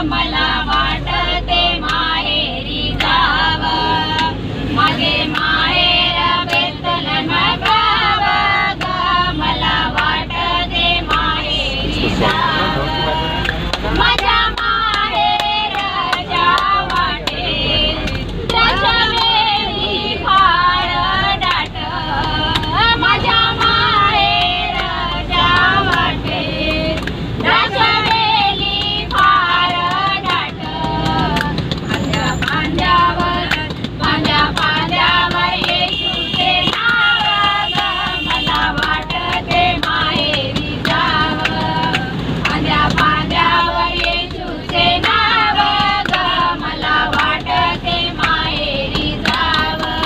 मला वाटते माहेरी जावं, माझे माहेर बेतलन गाव ग, मला वाटते माहेरी जावं, माझ्या माहेरच्या वाटे दशवेली फार दाट, माझ्या माहेरच्या वाटे दशवेली फार दाट, पांद्या पांद्यावर येशूचे नाव ग, मला वाटते माहेरी जावं, पांद्या पांद्यावर येशूचे नाव ग, मला वाटते माहेरी जावं,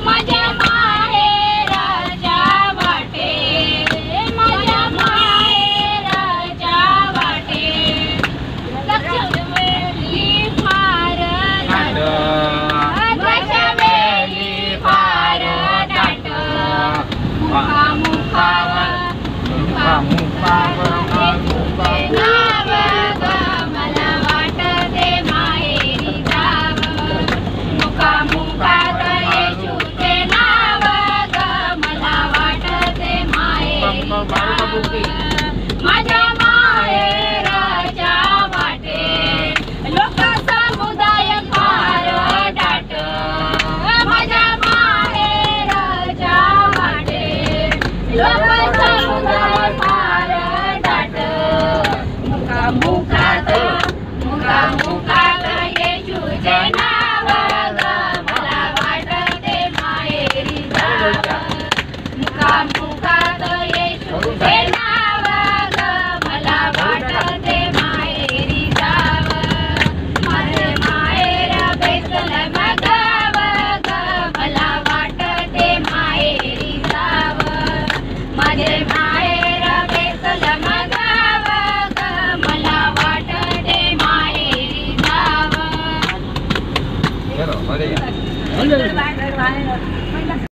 माझ्या माहेरच्या वाटे, माझ्या माहेरच्या वाटे दशवेली फार दाट, दशवेली फार दाट, मुखामुखावर येशूचे नाव ग, मला वाटते माहेरी जावं, मुखामुखात येशूचे नाव ग, मला वाटते माहेरी जावं, माझ्या माहेरच्या वाटे लोक समुदाय फार दाट, माझ्या माहेरच्या वाटे लोक समुदाय फार दाट, मुखामुखात येशूचे नाव ग, मला वाटते माहेरी जावं, मुखामुखात येशूचे नाव ग, मला वाटते माहेरी जावं, माझे माहेर बेतलन गाव ग, मला वाटते माहेरी जावं, माझे माहेर बेतलन गाव ग, मला वाटते माहेरी जावं.